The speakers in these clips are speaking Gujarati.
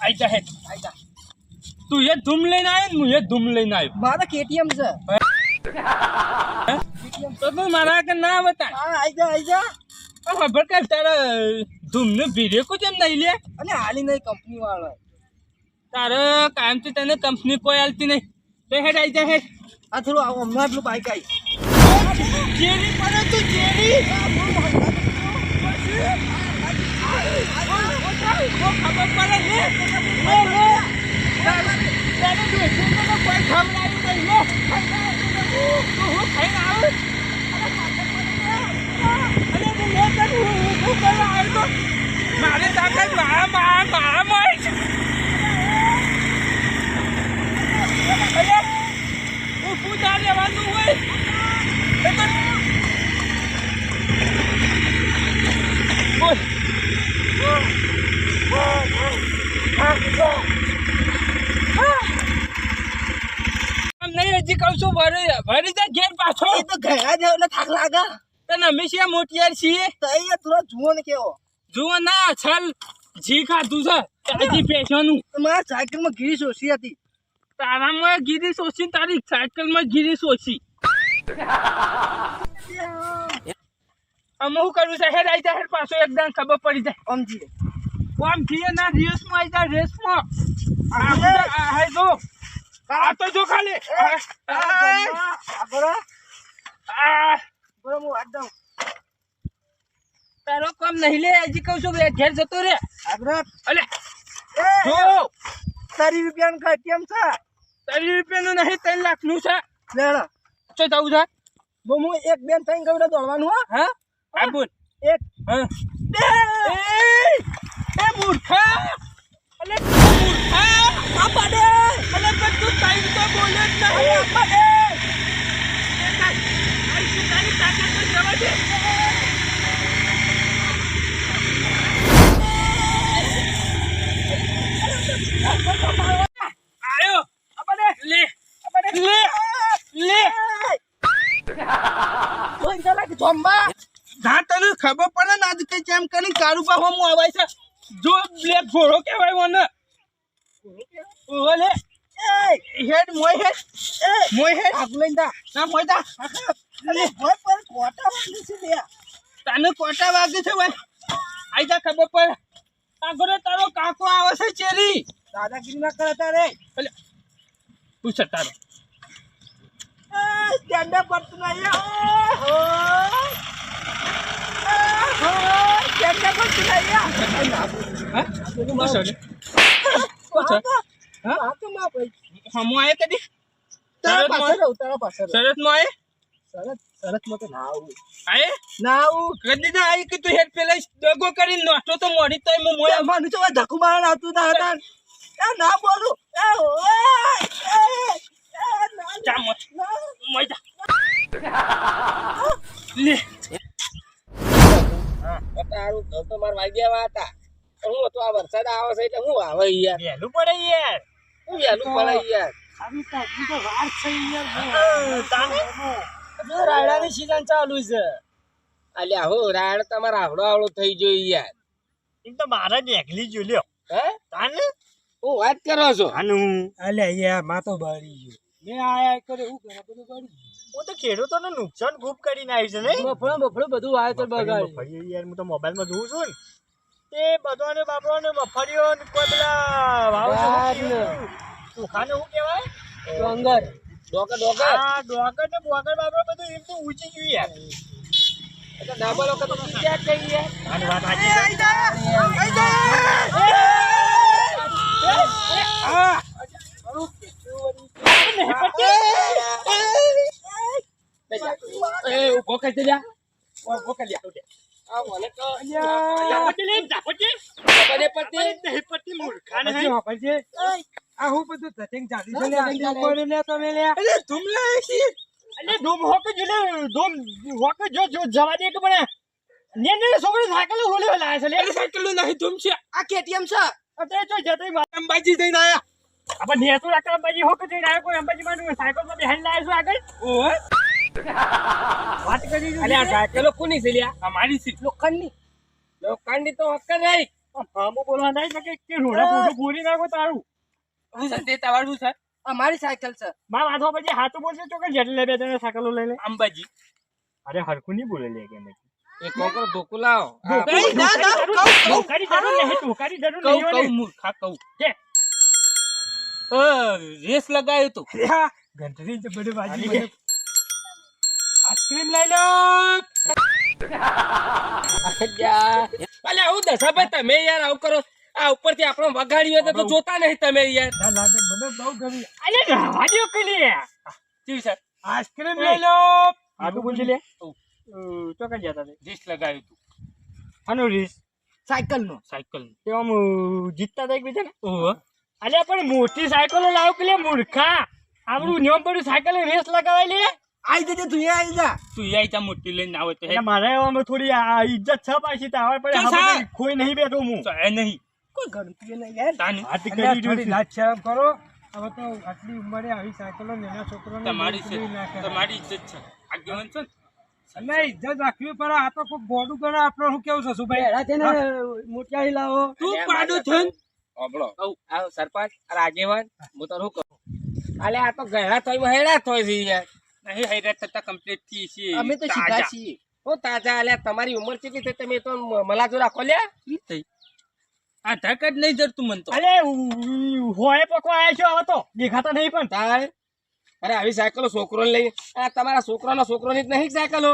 આઈ જા હે આઈ જા તું એ ધૂમ લઈને આવ્યો ને હું એ ધૂમ લઈને આવ્યો મારા કેટીએમ છે તો તું મારા કે ના બતા હા આઈ જા ખબર કે તારા ધૂમ ને ભીડે કો જેમ નહીં લે અને હાલી નહીં કંપની વાળો તારે કાયમથી તને કંપની કોઈ હાલતી નહીં તો હેડ આઈ જા હેડ આ થોડું આવો હમણાં એટલું બાઈક આવી જેરી પડે તું જેરી ખબર પડે લે તારે ડોસીને તો કોઈ ખવડાવી નહીં લે તું હું ખાઈને આવું અને તું લે કર હું કરવા આવ્યો તો મારે તાકાત મારા મારી છે અરે હું પૂજા લેવાનું હોય નહીં હજી કહું છું ભરી જા ઘેર પાછો એ તો ગયા જાવ એટલે થાક લાગે તને હંમેશા મોટિયાર છીએ તો અહીંયા થોડો જુઓ ને કેવો જુઓ ના છલ જી ખાધું છે હજી પેશોનું મારા સાયકલમાં ગીરી શોષી હતી તારામાં ગીરી શોષી તારી સાયકલમાં ગીરી શોષી અમે શું કરવું છે હેડ આવી જાય હેડ પાછો એકદમ ખબર પડી જાય સમજીએ આમ જીએ ના રેસમાં આવી જાય રેસમાં હે જો આ તો જો ખાલી તારો કામ નહીં લે હજી કહું છું ઘેર જતો રે અલે જો તારી રૂપિયાનું કઈ કેમ છે 30 રૂપિયાનું નહીં 3 લાખનું છે લેડો ચો જવું છે હું એક બેન થઈને ગવડે દોડવાનું હા આ બોલ એક હા એ મૂર્ખા અલે મૂર્ખા આપા દે અલે પણ તું ટાઈમ તો બોલે જ નહીં આપા દે તારી તાકાત તો જવા દે આયો આપા દે લે આપા દે લે લે કોઈ ચાલે કે જોંબા ના તને ખબર પડે ને આજ કઈ કેમ કરી કારુબા હોમ આવાય છે જો બ્લેક ઘોડો કહેવાય મને ઓલે હેડ મોય હેડ આગળ દા ના મોય દા અરે ભોય પર કોટા વાગી છે લે તને કોટા વાગે છે ભાઈ આઈ જા ખબર પડે આગળ તારો કાકો આવે છે ચેરી દાદાગીરી ના કરે તારે એટલે પૂછ તારો સ્ટેન્ડ અપ કરતું નહીં સ્ટેન્ડ અપ કરતું નહીં હા પૂછ હા તો માં ભાઈ હમો આય કદી તારા પાસે શરત માં આય શરત માં તો ના આવું આય ના આવું કદી ના આય કે તું હેડ પેલા દગો કરીને નોટો તો મોડી તો હું મોય માનું તો ધક્કુ મારન આવતું ના હતા ના બોલું જા મોય જા લે તારું ઘર તો માર વાગ્યા હતા હું તો આ વરસાદ આવે છે એટલે હું આવે યાર વહેલું પડે યાર હું વહેલું પડે યાર આવી તાજી તો વાર છે યાર રાયડાની સીઝન ચાલુ છે અલ્યા હો રાયડ તમારા આવડો થઈ ગયો યાર એમ તો મારા નેકલી જો લ્યો હે તાને હું વાત કરો છો આનું અલ્યા યાર માં તો બળી ગયો મે આયા કરે હું કરે બધું બળી હું તો ખેડૂતોને નુકસાન ખૂબ કરીને આવી છે ને બફળો બધું આવે તો બગાડી મફળીઓ યાર હું તો મોબાઈલમાં જોઉં છું ને તે બધાને બાપરોને મફળીઓ ને કોઈ પેલા વાવ સુખાને શું કહેવાય ડોંગર ડોગર હા ડોગર ને બોગર બાપરો બધું એમ તો ઊંચી ગયું યાર એટલે ડાબા લોકો તો ક્યાં થઈ ગયા આની વાત સાચી આ કેટીએમ છે અંબાજી જઈને આયા આપણે નેસો રાખતા અંબાજી હોક જઈને આયા કોઈ અંબાજી માં સાયકલ માં બેહાઈ લાયા છો આગળ ઓહો વાત કરી અલ્યા સાયકલો કોની છે લ્યા અમારી છે લોખંડની તો હક્ક નહીં આમો બોલવા નહીં શકે કે રોડા પોટો બોલી નાખો તારું. હું છે તે તમારું છે અમારી સાયકલ છે. મારા વાંધો પછી હાથું બોલશે તો કે જેટલે બે જણા સાયકલો લઈ લે. અંબાજી અરે હરખું નહીં બોલે લે કે મેં. એક કોકરો ધોકું લાવો. નહીં, ના, ના, ટોકારી જરૂર નહીં, ટોકારી જરૂર નહીં હોય ને. મૂર્ખા કહું કે? રેસ લગાવ્યું તું ઘંટડી તો બધું બાજી આની મને. આઈસ્ક્રીમ લઈ લો. અલ્યા આવું દશાભાઈ તમે યાર આવું કરો. આ ઉપરથી આપણો વગાડ્યો તો જોતા નહીં તમે યાર. ના ના ના, મને બહુ ગમી. અરે રાવા દ્યો કલી. કેવી છે આઈસ્ક્રીમ લઈ લો. આટલું બોલજી લે. તો કઈ જતા તે. રેસ લગાવ્યું તું આનો રીસ. સાયકલ નો. સાયકલ તે આમ જીતતા હતા એકબીજાને. ઓહો અલ્યા પણ મોટી સાયકલો લાવ કે લે મૂર્ખા. આપણું નિયમ પડ્યું સાયકલ રેસ લગાવાય લે. આઈ જજે તું આઈ જા. તું યાર ત્યાં મોટી લઈને આવે તો એટલે મારે આમાં થોડી આ ઇજ્જત છે પાછી તાવર પડે. તો હા, સા. ખોઈ નહીં બેઠો હું. એ નહીં કોઈ ગણતરી નહીં યાર. તાની હાથ કરી રહ્યું છું. લાજ શરમ કરો. હવે તો આટલી ઉંમરે આવી સાયકલો નાના છોકરાને તમારી છે મોકલી ના કરાય. તમારી ઇજ્જત છે આગેવાન છે ને એટલે ઇજ્જત રાખવી પડે. આ તો કોઈ બોડું ગણે. આપણે શું કેવું છે સુભાઈ? એડા તેને મોટિયાળી લાવો. તું પાડો છે ને? સાંભળો. આ સરપંચ આ આગેવાન હું તો શું કહું. અલ્યા આ તો ગયડા થોય હેડા થોય છે યાર. નહીં હૈરાત થતા કમ્પ્લીટ થી છીએ અમે તો સીધા છીએ. હું તાજા અલ્યા તમારી ઉંમર કેટલી થઈ તમે તો મલાજો રાખો લ્યા. આધાર કાર્ડ નહીં જરતું મન તો અલે હોય પકવા આવ્યા છો. હવે તો દેખાતા નહીં પણ. તારે અરે આવી સાયકલો છોકરો લઈ આ તમારા છોકરાનો છોકરોની જ નહીં સાયકલો.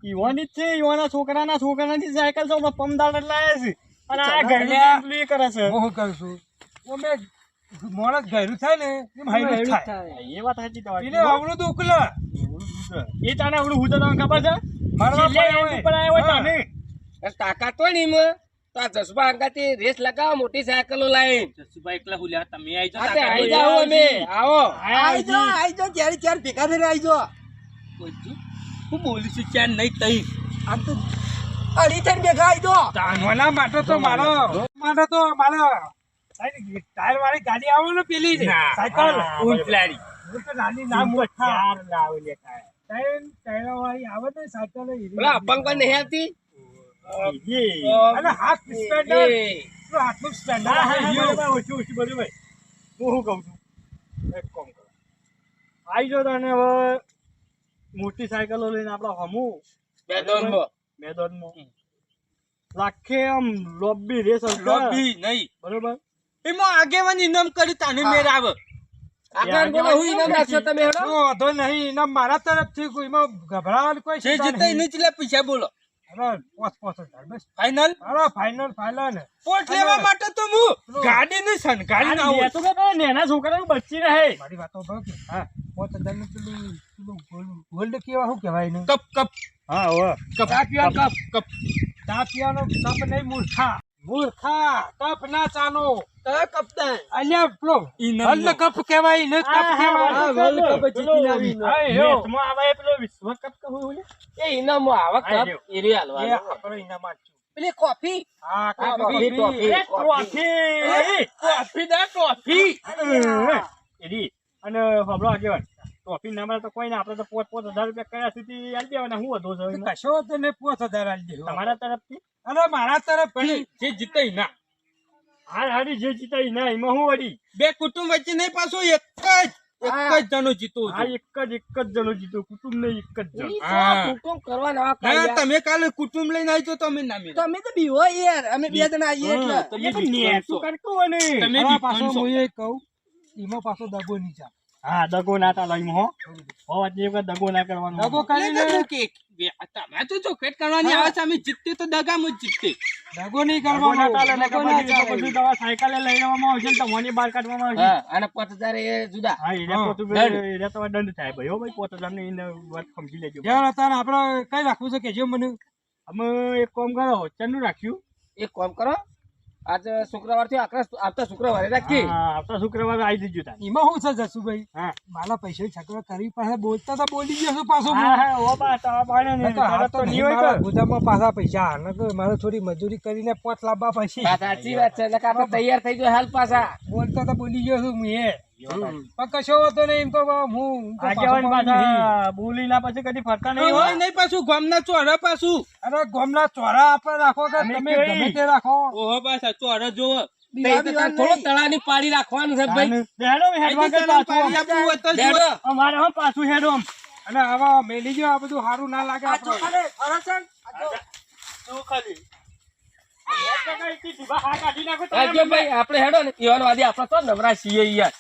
ઈવાની જ છે. ઈવાના છોકરાની સાયકલ છે. પમદાર લાયા છે. અને આ ચાલો, ઘરનું અલ્યા. જેટલું એ કરે છે. હું કરું છું અમે મોણસ ઘરું થાય ને એમ હાઈલું જ થાય. એ વાત સાચી તમારી. એને આવડું તો ઉકલા એ તાને આવડું હું તો તમને ખબર છે. મારવા છેલ્લે પડે end હોય. ઉપર આવ્યો હોય હા. તાને. અને તાકાત હોય ને એમાં તો આ જસબા અંગાથી રેસ લગાવો મોટી સાયકલો લાવી. જસુભાઈ એકલા હુલ્યા તમે આવી જાઓ હા તે તાકાત આઈ હોય. જાઓ અમે આવો. આઈ જો ત્યારે ચાર ભેગા થઈને આઈ જો. બોલજો. હું બોલીશું ચાર નહીં તઈ આમ તો અઢી થઈને ભેગા આઈ જો. આના માટે તો મારો ટાયર વાળી ગાડી આવે ને પેલી જ. સાયકલ ઊંટલારી હું તો નાની નામ મોટા ચાર લાવ લે કાંઈ. ટાયર વાળી આવે ને સાયકલ એવી. પેલા અપંગ પણ નહીં આવતી. અને હાથ સ્પેન્ડર એ. હાથનું સ્પેન્ડર હા, હા, આવે હા, એવું. બરાબર, ઓછું, બરાબર. હું શું કહું છું? એક કામ કરો. આઈ જાઓ તાને હવે મોટી સાયકલો લઈને આપણા હમું બેદોનમાં. મેદાનમાં લાખે આમ લોબી રેસ હશે. લોબી નહીં બરોબર. એમાં આગેવાન ઇનામ કરી તાને મેર આવે આગળ બોલો હું ઇનામ રાખશો તમે હેડો. તો વાંધો નહીં એના મારા તરફથી કોઈમાં ગભરાવાની કોઈ જે ચિંતા જીતે નહીં. એને ચલા પૈસા બોલો હવે 5,000 બસ. ફાઇનલ હાલો, ફાઇનલ. પોટ લેવા માટે તો હું ગાડી નહીં સંગાડી ના આ આવું તો કાંઈ નાના છોકરાનું બચી રહે. મારી વાતો ભાવ કે હા 5,000 નું પેલું ગોલ્ડ કેવા શું કહેવાય ને કપ કપ હા હવે ચા પીવાનો કપ ચા પીવાનો કપ નહીં મૂર્ખા કપ ના ચાલો કપ્તાન. અલ્યા પેલો ઇનામ વર્લ્ડ કપ કહેવાય ને કપ કહેવાય હા, વર્લ્ડ કપ જીતીને આવી. હા, એવો. મેચમાં આવે પેલો વિશ્વ કપ કે હું બોલે? એ ઇનામમાં આવા હા, કપ રહ્યો. એરી એ હાલવાનો. આપણો ઇનામ આપ્યું. પેલી કોફી. હા ટોફી, ટોફી. એ ટ્રોફી. કોફી દા કોફી એરી. અને હમણાં આગેવાન ટ્રોફી ના મળે તો કોઈ ના. આપણે તો 5,000 રૂપિયા કયા સુધી આલી દેવાના. હું વધુ છે એમાં? કશો તો ને 5,000 આલી દેવો. તમારા તરફથી અરે મારા તરફ જે જીતે ના હાર હારી જે જીતાઈ ના એમાં હું વળી. બે કુટુંબ વચ્ચે નહીં પાછો એક જ જણો જીતો આ એક જ જણો જીતો. કુટુંબ નહીં, એક જ જણ. ઈ હા. શું કુટુંબ કરવાના આવા ના કાંઈ તમે કાલે કુટુંબ લઈને આવી તો તમે ના મેળો. તમે તો બીવો યાર. અમે બે જણા આવીએ એટલે. તમે એ તો વિશ્વાસ નેસું છો. કરતું હોય ને. તમે હવે પાછો વિશ્વાસ છો. હું એ કહું એમાં પાછો દગો નહીં ચાલે. હા, દગો ના ચાલે એમાં, હો. હો, વાત એ વખત દગો ના કરવાનો. દગો કરીને તમે તો ચોખેટ કરવાની આવે છે અમે જીતતે તો દગામાં જ જીતતે દગો નહીં દગો ના ચાલે કરવાનો. ને કે પછી તો પછી તમારે સાયકલે લઈ જવામાં આવશે ને તમારી બહાર કાઢવામાં આવશે. હા, અને 5,000 એ જુદા. હા, એને હા, પોતું દંડ. એને તમારે દંડ થાય ભાઈ. હો ભાઈ, 5,000 ની એને વાત સમજી લેજો. જ્યાં હતા ને આપણે કઈ રાખવું છે કેજો મને. અમે એક કામ કરો, ચેનું રાખ્યું? એક કામ કરો આજે શુક્રવાર થી આવતા શુક્રવારે રાખીએ. હા, આવતા શુક્રવારે આવી જજો તાર. એમાં શું છે જસુભાઈ હા. મારા પૈસા છકડો કરી પાસે બોલતા તો બોલી ગયો છું પાછો હું. હા, હા, ઓ બા, તમારા બાણે ને નકર હાથ તરત તો તો નહીં નહીં હોય મારા કે. ગુદામાં પાછા પૈસા નકર મારે થોડી મજૂરી કરીને 5 લાવવા પછી વાત સાચી વાત છે. નકર આપણે તૈયાર થઈ ગયો હાલ પાછા. બોલતા તો બોલી ગયો છું હું એ પણ કશો હતો નહીં એમ તો હું તો આગેવાન પાછો પડી નહીં. પાછા બોલીના પછી કદી ફરતા નહીં હોય હો. નહીં પાછું ગામના ચોરા પાછું અરે ગોમના ચોરા આપણે રાખો કે અમે તમે કેવી? ગમે તે રાખો ઓહો પાછા ચોરા જોવો દીવા બીવા થોડો નહીં. તળાની પાડી રાખવાનું છે ભાઈ બેડો હેડવા કે પાડી પાછું આપવું હોય તો જુઓ. બેડો. અમારે હો પાછું હેડો આમ. અને આવા મેલી જો આ બધું સારું ના લાગે આ આપણે ચોખાને ફરસન, આ જો. તું ખાલી હેડ તો કઈ સીધી બહાર કાઢી નાખો તમે રાજ્ય ભાઈ આપણે હેડો ને ઈવાન વાદી આપણે તો નવરા છીએ યાર